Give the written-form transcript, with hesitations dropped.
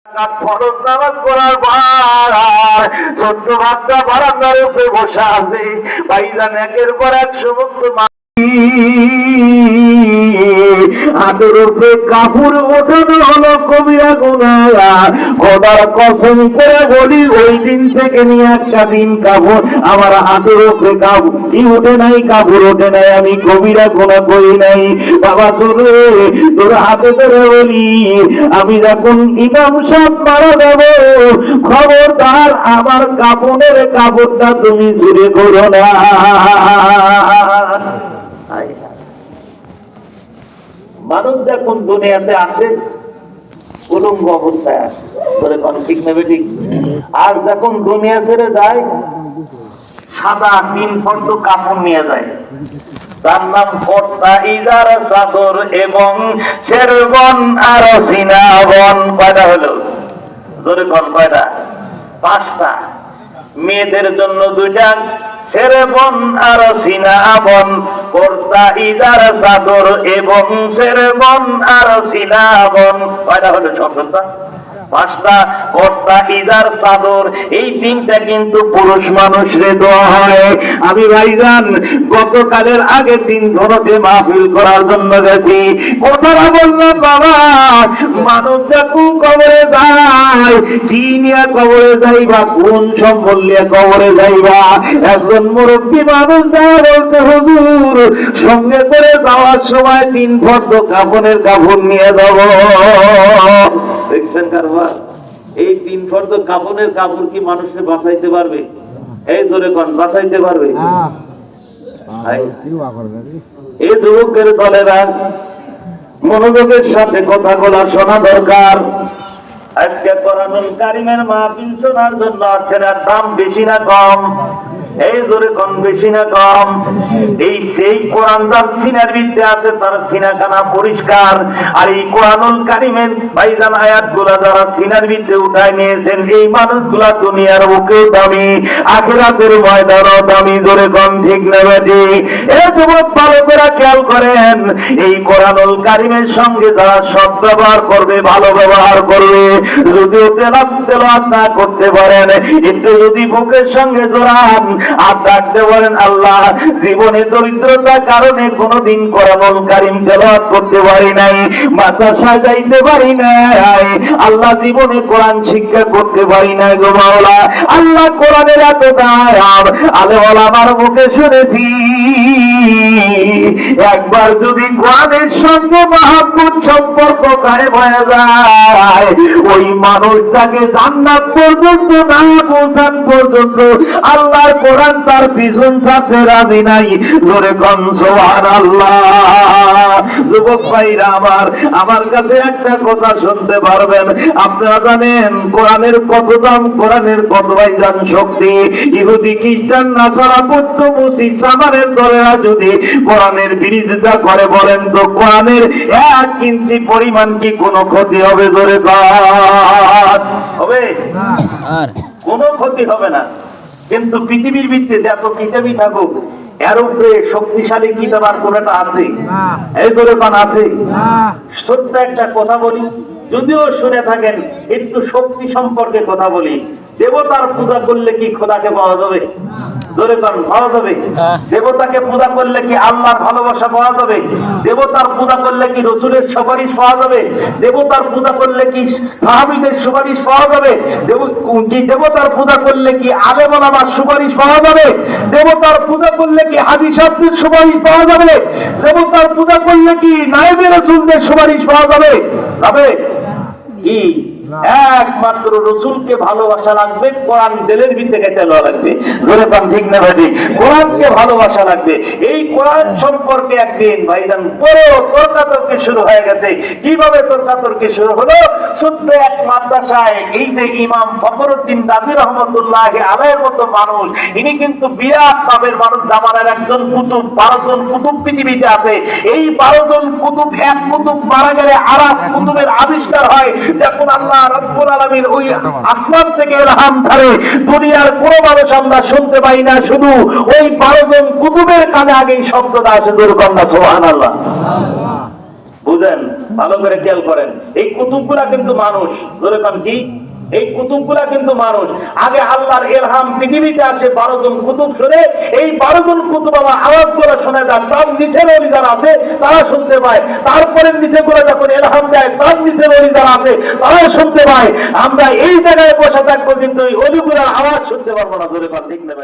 ফরজ নামাজ পড়ার পর ছোট্ট বাচ্চা বারান্দার উপরে বসে আছে। ভাইজান একের পর এক সমস্ত হাতের উপরে কাপড় ওঠানো হলো কবিরা গুনাহ। খোদার কসম করে বলি ওই দিন থেকে নিয়ে একটা দিন কাপড় আমার হাতের উপরে কাপড় ওঠে নাই, কাপড় ওঠে নাই, আমি কবিরা গুনাহ করি নাই। বাবা চলে তোর হাতে ধরে বলি, আমি যখন ইমাম সাহেব মারা যাব খবরদার আমার কাপড়ের কাপড়টা তুমি চুরি করো না। মানুষ যখন দুনিয়াতে আসে উলঙ্গ অবস্থায় আসে, বলে কোন ঠিক নেবে ঠিক। আর যখন দুনিয়া ছেড়ে যায় সাদা 3 ফর্দ কাপড় নিয়ে যায়, তার নাম কর্তা ইজার চাদর এবং শেরবন আর সিনাবন। কয়টা হলো? জোরে কোন কয়টা? 5টা। মেয়েদের জন্য 2টা, শেরবন আর সিনাবন। কর্তা ইজার চাদর এবং শেরবন আর সিনাবন। কয়টা হলো? 6টা। 5টা। কর্তা ইজার চাদর, এই 3টা কিন্তু পুরুষ মানুষরে দেওয়া হয়। আমি ভাইজান গতকালের আগে 3 ধরতে মাহফিল করার জন্য গেছি। কথাটা বললাম বাবা, মানুষ যখন কবরে যায় কি নিয়ে কবরে যাইবা, কোন সম্বল নিয়ে কবরে যাইবা? একজন মুরব্বী মানুষ যায় বলতে, হুজুর সঙ্গে করে যাওয়ার সময় 3 ফর্দ কাপড়ের কাপড় নিয়ে যাব। দেখছেন কারবার? এই 3 ফর্দ কাপড়ের কাপড় কি মানুষকে বাঁচাইতে পারবে? এই ধরে কোন বাঁচাইতে পারবে? এই যুবকের দলেরা মনোযোগের সাথে কথাগুলো শোনা দরকার। আজকে কোরআনুল কারীমের মাহফিল শোনার জন্য আসছেন, দাম বেশি না কম? এই জোরে কোন বেশি না কম? এই সেই কোরআন যার সিনার ভিতরে আছে তার সিনাখানা পরিষ্কার। আর এই কোরআনুল কারীমের ভাইজান আয়াতগুলা যারা সিনার ভিতরে উঠায় নিয়েছেন, এই মানুষগুলা দুনিয়ার বুকেও দামি, আখিরাতের ময়দানও দামি। জোরে কোন ঠিক না বেঠি? এই যুবক ভালো করে খেয়াল করেন, এই কোরআনুল কারীমের সঙ্গে যারা সৎ ব্যবহার করবে, ভালো ব্যবহার করবে, যদিও তেলাওয়াত না করতে পারেন, একটু যদি বুকের সঙ্গে জোড়ান আর ডাকতে বলেন, আল্লাহ জীবনে দরিদ্রতার কারণে কোনদিন কোরআনুল কারীম তেলাওয়াত করতে পারি নাই, মাথা সাজাইতে পারি নাই, আল্লাহ জীবনে কোরআন শিক্ষা করতে পারি নাই গো মাওলা। আল্লাহ কোরআনের এত দাম আলেম ওলামার মুখে শুনেছি। একবার যদি কোরআনের সঙ্গে মহব্বত সম্পর্ক কায়েম হয়ে যায়, ওই মানুষটাকে জান্নাত পর্যন্ত না পৌঁছান পর্যন্ত আল্লাহর কোরআন তার পিছন ছাড়তে রাজি নাই। জোরে কোন সুবহানাল্লাহ। যুবক ভাইরা আমার কাছে একটা কথা শুনতে পারবেন, আপনারা জানেন কোরআনের কত দাম, কোরআনের কত ভাইজান শক্তি। ইহুদি খ্রিস্টান নাসারা পদ্য মুসিদ সামানের দলেরা যদি কোরআনের বিরোধিতা করে, বলেন তো কোরআনের 1 ইঞ্চি পরিমাণ কি কোনো ক্ষতি হবে? জোরে হবে? কোনো ক্ষতি হবে না। কিন্তু পৃথিবীর ভিত্তিতে যত কিতাবই থাকুক, এর উপরে শক্তিশালী কিতাব আর কোনটা আছে? এই করে পান আছে? সত্য একটা কথা বলি, যদিও শুনে থাকেন, একটু শক্তি সম্পর্কে কথা বলি। দেবতার পূজা করলে কি খোদাকে পাওয়া যাবে? জোরে পান পাওয়া যাবে? দেবতাকে পূজা করলে কি আল্লাহর ভালোবাসা পাওয়া যাবে? দেবতার পূজা করলে কি রসুলের সুপারিশ পাওয়া যাবে? দেবতার পূজা করলে কি সাহাবীদের সুপারিশ পাওয়া যাবে? দেবতার পূজা করলে কি আলেম ওলামার সুপারিশ পাওয়া যাবে? দেবতার পূজা করলে কি হাদীস শাস্ত্রের সুপারিশ পাওয়া যাবে? দেবতার পূজা করলে কি নায়েবে রাসূলদের সুপারিশ পাওয়া যাবে? যাবে কি? একমাত্র রসুলকে ভালোবাসা লাগবে, কোরআন দিলের ভিতরে গেছে লাগবে। জোরে পান ঠিক না ভাই? কোরআনকে ভালোবাসা লাগবে। এই কোরআন সম্পর্কে একদিন ভাইজান বড় তর্কাতর্কি শুরু হয়ে গেছে। কিভাবে তর্কাতর্কি শুরু হলো? ছোট্ট এক মাদ্রাসায় এই যে ইমাম ফখরুদ্দিন রাজি রহমতুল্লাহ আলাইহির মতো মানুষ, ইনি কিন্তু বিরাট পাবের মানুষ, জামানার একজন কুতুব। 12 জন কুতুব পৃথিবীতে আছে। এই 12 জন কুতুব, এক কুতুব মারা গেলে আরেক কুতুবের আবিষ্কার হয়। যখন আল্লাহ রব্বুল আলামিন ওই আসমান থেকে ইলহাম ছাড়ে, দুনিয়ার কোনো মানুষ আমরা শুনতে পাই না, শুধু ওই 12 জন কুতুবের কানে আগে এই শব্দটা আসে। দুর্গন্ধ সুবহানাল্লাহ। বুঝেন? ভালো করে খেয়াল করেন, এই কুতুবগুলা কিন্তু মানুষ। ধরে পান কি, এই কুতুবগুলা কিন্তু মানুষ। আগে আল্লাহর ইলহাম পৃথিবীতে আসে 12 জন কুতুব শুনে, এই 12 জন কুতুব আমার আওয়াজ করে শোনা যায়, তার নিচের ওলি যারা আছে তারা শুনতে পায়। তারপরে নিচে করে যখন ইলহাম দেয়, তার নিচের ওলি যারা আছে তারাও শুনতে পায়। আমরা এই জায়গায় বসে থাকবো কিন্তু ওই অলিগুলার আওয়াজ শুনতে পারবো না। ধরে পান ঠিক না?